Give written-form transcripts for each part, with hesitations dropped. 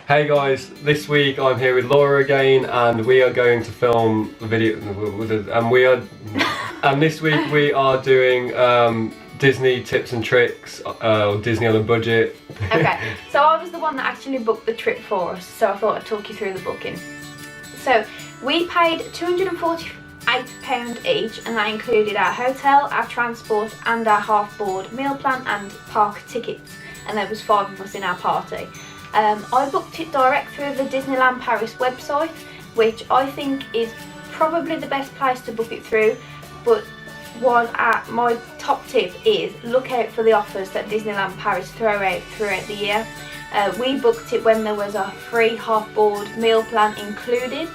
Hey guys, this week I'm here with Laura again, and we are going to film a video, and this week we are doing Disney tips and tricks, or Disney on a budget. Okay, so I was the one that actually booked the trip for us, so I thought I'd talk you through the booking. So we paid £248 each, and that included our hotel, our transport and our half-board meal plan and park tickets, and there was 5 of us in our party. I booked it direct through the Disneyland Paris website, which I think is probably the best place to book it through, but my top tip is look out for the offers that Disneyland Paris throw out throughout the year. We booked it when there was a free half-board meal plan included,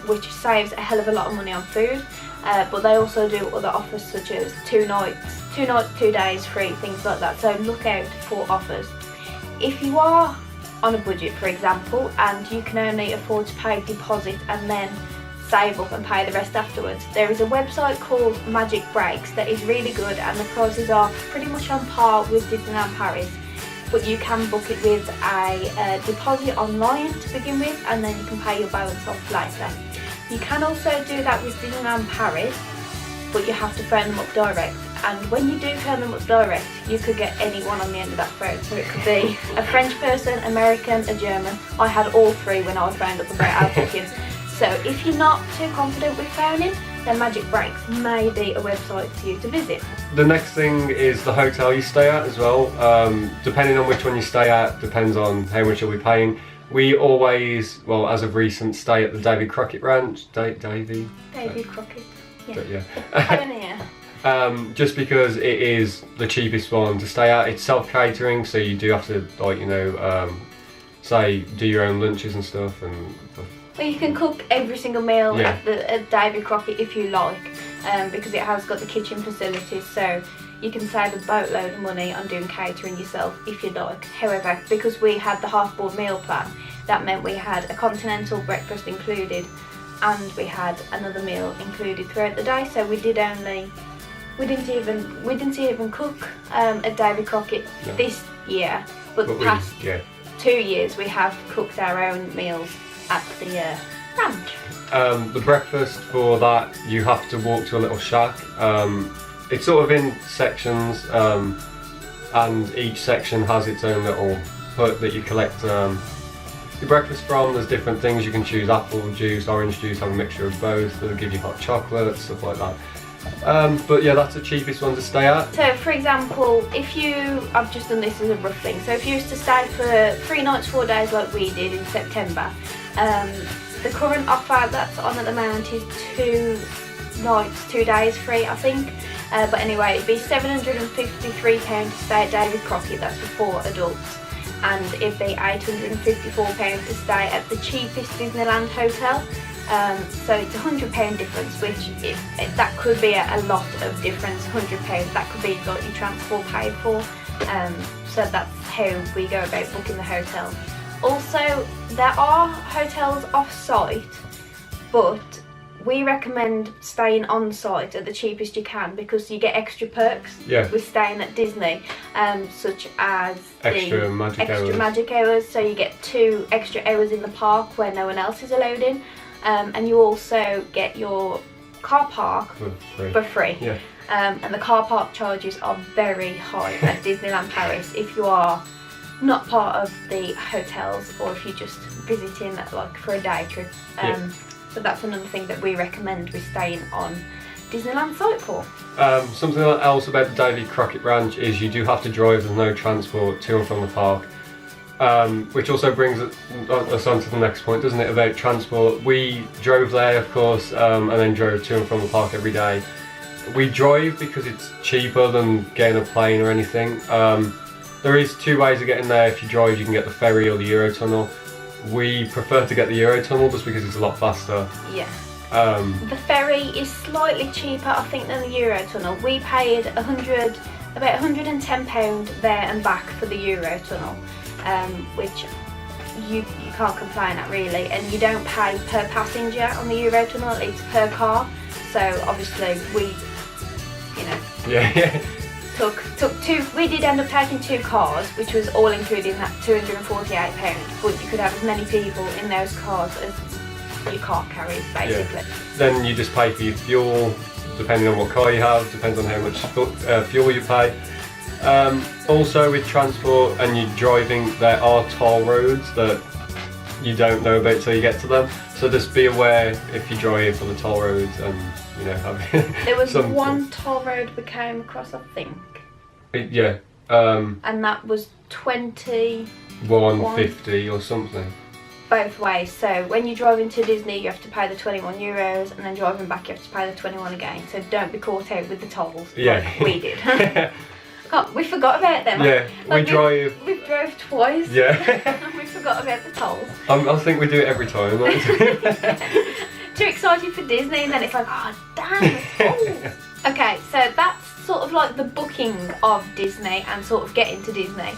which saves a hell of a lot of money on food, but they also do other offers such as 2 nights, 2 days free, things like that, so look out for offers. If you are on a budget, for example, and you can only afford to pay a deposit and then save up and pay the rest afterwards, there is a website called Magic Breaks that is really good, and the prices are pretty much on par with Disneyland Paris, but you can book it with a deposit online to begin with, and then you can pay your balance off later. You can also do that with Disneyland Paris, but you have to phone them up direct, and when you do phone them up direct you could get anyone on the end of that phone, so it could be a French person, American, a German. I had all 3 when I was phoned up about our bookings. So if you're not too confident with phoning, then Magic Breaks may be a website for you to visit. The next thing is the hotel you stay at as well. Depending on which one you stay at, depends on how much you'll be paying. We always, well, as of recent, stay at the Davy Crockett Ranch. Davy Crockett. Yeah. Pioneer. Just because it is the cheapest one to stay at. It's self-catering, so you do have to, like, say, do your own lunches and stuff. Well, you can cook every single meal at Davy Crockett if you like, because it has got the kitchen facilities, so you can save a boatload of money on doing catering yourself if you like. However, because we had the half-board meal plan, that meant we had a continental breakfast included, and we had another meal included throughout the day. So we didn't even cook at Davy Crockett this year, but the past 2 years we have cooked our own meals at the ranch. The breakfast for that, you have to walk to a little shack. It's sort of in sections, and each section has its own little hut that you collect your breakfast from. There's different things you can choose: apple juice, orange juice, have a mixture of both. They'll give you hot chocolate, stuff like that. But yeah, that's the cheapest one to stay at. So for example, I've just done this as a rough thing, so if you used to stay for 3 nights 4 days like we did in September, the current offer that's on at the moment is 2 nights 2 days free, I think, but anyway, it'd be £753 to stay at Davy Crockett, that's for 4 adults, and it'd be £854 to stay at the cheapest Disneyland hotel. So it's a £100 difference, which that could be a lot of difference. £100, that could be like your transport paid for. So that's how we go about booking the hotel. Also, there are hotels off-site, but we recommend staying on-site at the cheapest you can, because you get extra perks with staying at Disney, such as extra magic hours. So you get 2 extra hours in the park where no one else is allowed in. And you also get your car park for free. Yeah. And the car park charges are very high at Disneyland Paris if you are not part of the hotels, or if you're just visiting like for a day trip. So that's another thing that we recommend with staying on Disneyland site for. Something else about the Davy Crockett Ranch is you do have to drive. There's no transport to and from the park. Which also brings us on to the next point, doesn't it, about transport. We drove there, of course, and then drove to and from the park every day. We drive because it's cheaper than getting a plane or anything. There is 2 ways of getting there. If you drive, you can get the ferry or the Eurotunnel. We prefer to get the Eurotunnel just because it's a lot faster. Yeah. The ferry is slightly cheaper, I think, than the Eurotunnel. We paid about £110 there and back for the Eurotunnel. Which you can't complain at really, and you don't pay per passenger on the Eurotunnel, it's per car, so obviously we, Yeah. took two. We did end up taking 2 cars, which was all included in that £248. But you could have as many people in those cars as your car carries, basically. Yeah. Then you just pay for your fuel, depending on what car you have, depends on how much fuel you pay. Also with transport and you're driving, there are toll roads that you don't know about till you get to them. So just be aware if you drive on the toll roads and, you know, have there was one toll road we came across, I think. Yeah. And that was 150 or something. Both ways. So when you drive into Disney, you have to pay the €21, and then driving back, you have to pay the 21 again. So don't be caught out with the tolls like we did. God, we forgot about them. Yeah, like we drove twice. Yeah. And we forgot about the tolls. I think we do it every time. Too excited for Disney, and then it's like, oh damn, the tolls. Okay, so that's sort of like the booking of Disney and sort of getting to Disney.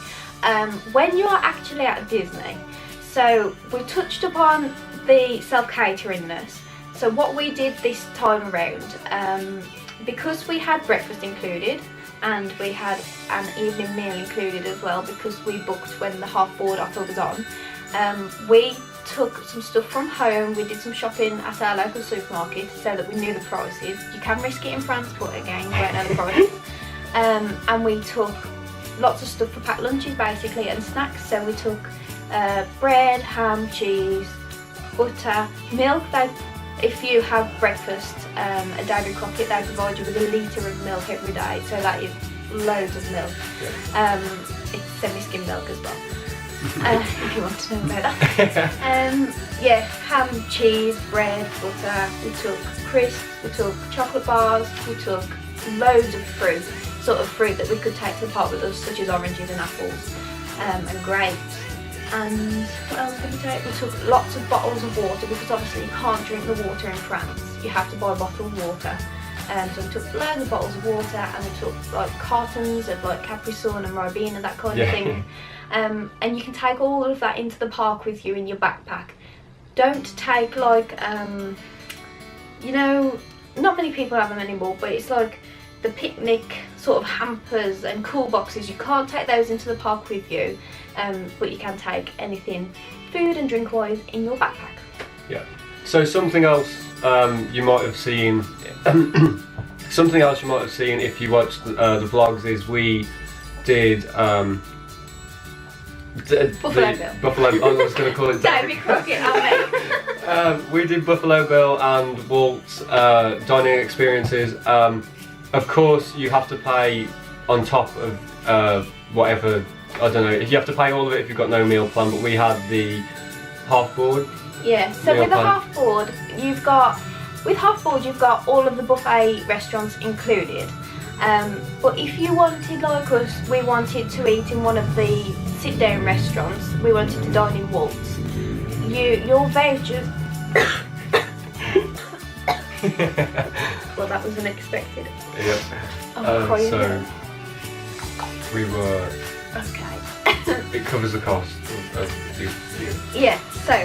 When you are actually at Disney, so we touched upon the self-cateringness. So what we did this time around, because we had breakfast included and we had an evening meal included as well, because we booked when the half-board offer was on, we took some stuff from home. We did some shopping at our local supermarket so that we knew the prices. You can risk it in France, but again, you won't know the prices. And we took lots of stuff for packed lunches basically and snacks. So we took bread, ham, cheese, butter, milk. If you have breakfast at Davy Crockett, they provide you with a litre of milk every day, so that is loads of milk. Yeah. It's semi-skim milk as well, if you want to know about that. Yeah, ham, cheese, bread, butter. We took crisps, we took chocolate bars, we took loads of fruit, sort of fruit that we could take to the park with us, such as oranges and apples and grapes. And what else did we take? We took lots of bottles of water, because obviously you can't drink the water in France. You have to buy bottled water. So we took loads of bottles of water, and we took like cartons of like Capri Sun and Ribena, that kind of thing. And you can take all of that into the park with you in your backpack. Don't take like, you know, not many people have them anymore, but it's like the picnic sort of hampers and cool boxes. You can't take those into the park with you. But you can take anything food and drink wise in your backpack. Yeah. So something else you might have seen, something else you might have seen if you watched the vlogs is we did Buffalo Bill. Buffalo. I was going to call it Davy Crockett. We did Buffalo Bill and Walt's dining experiences. Of course, you have to pay on top of whatever. I don't know, you have to pay all of it if you've got no meal plan, but we had the half board. Yeah, so with the half board, you've got all of the buffet restaurants included. But if you wanted, like us, we wanted to eat in one of the sit-down restaurants, we wanted to dine in Walt's, your vouchers... Well, that was unexpected. Yeah. So we were... Okay. It covers the cost of you. Yeah, so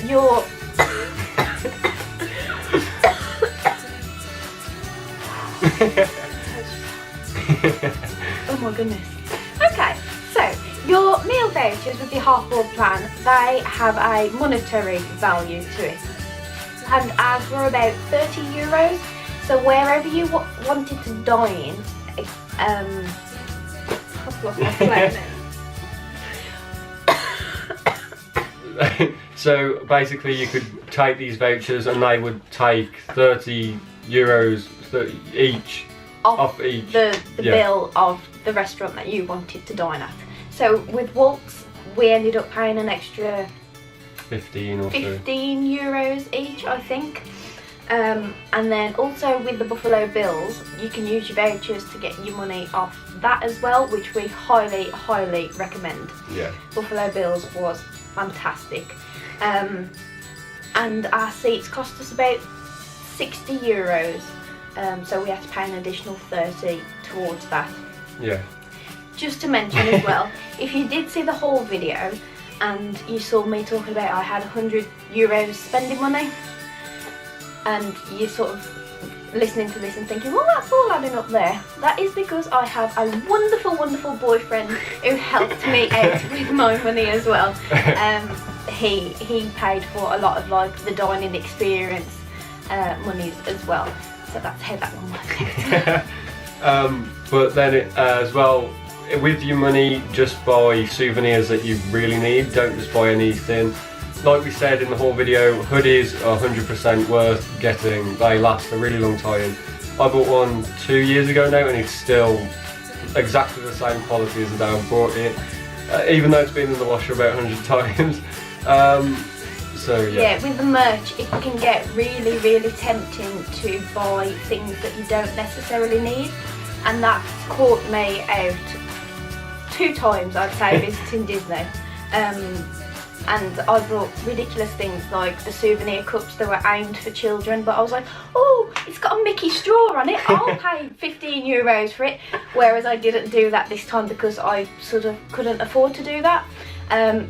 your oh my goodness. Okay, so your meal vouchers with the half board plan, they have a monetary value to it, and ours were about €30. So wherever you wanted to dine, so basically you could take these vouchers and they would take €30 each off each the bill of the restaurant that you wanted to dine at. So with Walt's, we ended up paying an extra 15 or so. €15 each, I think. And then also with the Buffalo Bills, you can use your vouchers to get your money off that as well, which we highly, highly recommend. Yeah. Buffalo Bills was fantastic. And our seats cost us about €60. So we had to pay an additional 30 towards that. Yeah. Just to mention as well, if you did see the whole video and you saw me talking about I had €100 spending money, and you sort of listening to this and thinking, well, that's all adding up there. That is because I have a wonderful, wonderful boyfriend who helped me out with my money as well. He paid for a lot of like the dining experience monies as well. So that's how that one works out. But then as well, with your money, just buy souvenirs that you really need. Don't just buy anything. Like we said in the whole video, hoodies are 100% worth getting. They last a really long time. I bought one 2 years ago now and it's still exactly the same quality as the day I bought it. Even though it's been in the washer about 100 times. So yeah. Yeah, with the merch, it can get really, really tempting to buy things that you don't necessarily need. And that's caught me out 2 times, I'd say, visiting Disney. And I bought ridiculous things like the souvenir cups that were aimed for children, but I was like, oh, it's got a Mickey straw on it, I'll pay €15 for it. Whereas I didn't do that this time because I sort of couldn't afford to do that.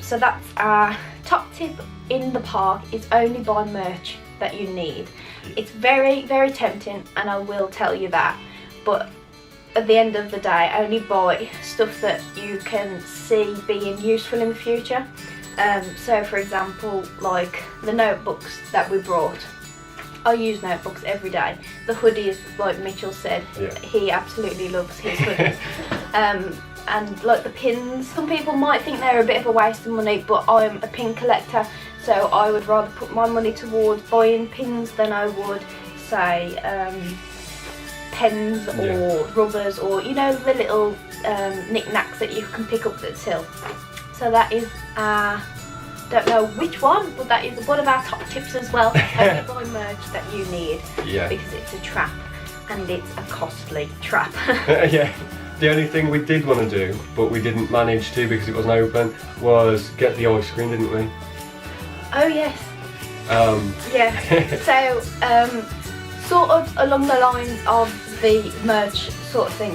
So that's our top tip in the park, is only buy merch that you need. It's very, very tempting, and I will tell you that, but at the end of the day, only buy stuff that you can see being useful in the future. So for example, like the notebooks that we brought, I use notebooks every day. The hoodies, like Mitchell said, he absolutely loves his hoodies. And like the pins, some people might think they're a bit of a waste of money, but I'm a pin collector, so I would rather put my money towards buying pins than I would, say, pens or rubbers, or you know, the little knick-knacks that you can pick up at the till. So that is, don't know which one, but that is one of our top tips as well. Only buy merch that you need, because it's a trap, and it's a costly trap. Yeah. The only thing we did want to do, but we didn't manage to because it wasn't open, was get the ice cream, didn't we? Oh yes. Yeah. So sort of along the lines of the merch sort of thing.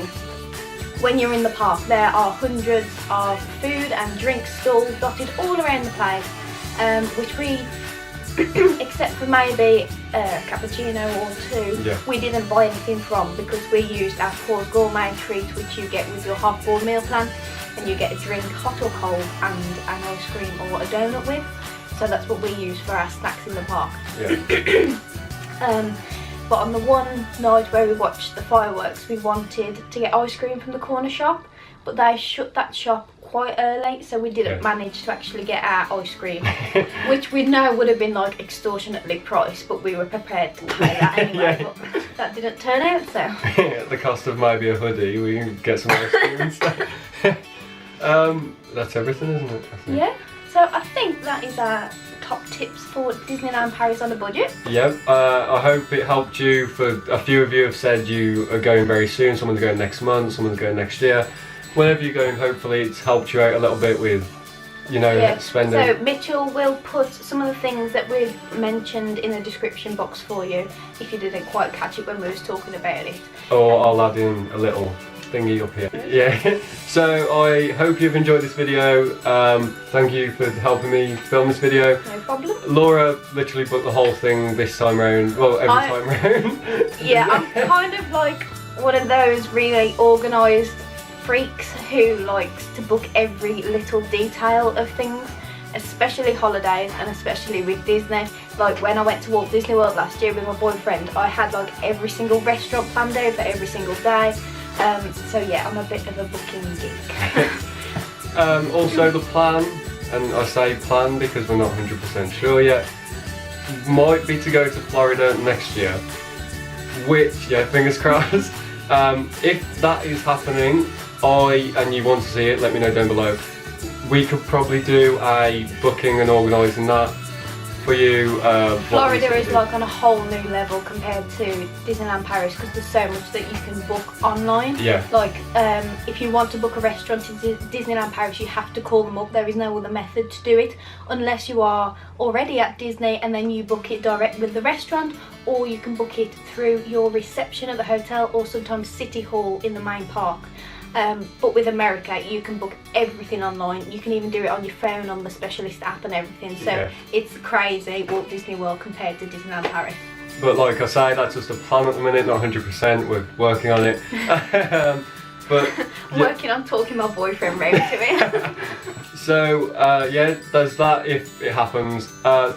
When you're in the park, there are hundreds of food and drink stalls dotted all around the place, which we, except for maybe a cappuccino or 2, we didn't buy anything from, because we used our Paws Gourmet treat, which you get with your half-board meal plan, and you get a drink, hot or cold, and an ice cream or a donut with. So that's what we use for our snacks in the park. But on the one night where we watched the fireworks, we wanted to get ice cream from the corner shop, but they shut that shop quite early, so we didn't manage to actually get our ice cream, which we know would have been like extortionately priced, but we were prepared to pay that anyway. But that didn't turn out, so. At the cost of maybe a hoodie, we can get some ice cream instead. That's everything, isn't it? Yeah, so I think that is our top tips for Disneyland Paris on a budget. I hope it helped you. For a few of you have said you are going very soon, someone's going next month, someone's going next year. Whenever you're going, hopefully it's helped you out a little bit with, you know, spending. So Mitchell will put some of the things that we've mentioned in the description box for you, if you didn't quite catch it when we was talking about it. Or I'll add in a little thingy up here. Yeah. So I hope you've enjoyed this video. Thank you for helping me film this video. No problem. Laura literally booked the whole thing this time round. Well, every time round. Yeah, I'm kind of like one of those really organised freaks who likes to book every little detail of things, especially holidays and especially with Disney. Like when I went to Walt Disney World last year with my boyfriend, I had like every single restaurant planned out for every single day. So yeah, I'm a bit of a booking geek. Also the plan, and I say plan because we're not 100% sure yet, might be to go to Florida next year, which, fingers crossed. If that is happening, and you want to see it, let me know down below. We could probably do a booking and organising that for you. Florida is like on a whole new level compared to Disneyland Paris, because there's so much that you can book online. Like if you want to book a restaurant in Disneyland Paris, you have to call them up. There is no other method to do it unless you are already at Disney and then you book it direct with the restaurant, or you can book it through your reception at the hotel, or sometimes City Hall in the main park. But with America, you can book everything online. You can even do it on your phone on the specialist app and everything. So it's crazy, Walt Disney World compared to Disneyland Paris. But like I say, that's just a plan at the minute, not 100%. We're working on it. But working on talking my boyfriend round to me. So yeah, there's that if it happens.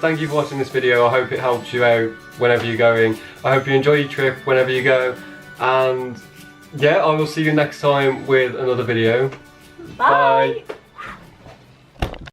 Thank you for watching this video. I hope it helps you out whenever you're going. I hope you enjoy your trip whenever you go. And yeah, I will see you next time with another video. Bye. Bye.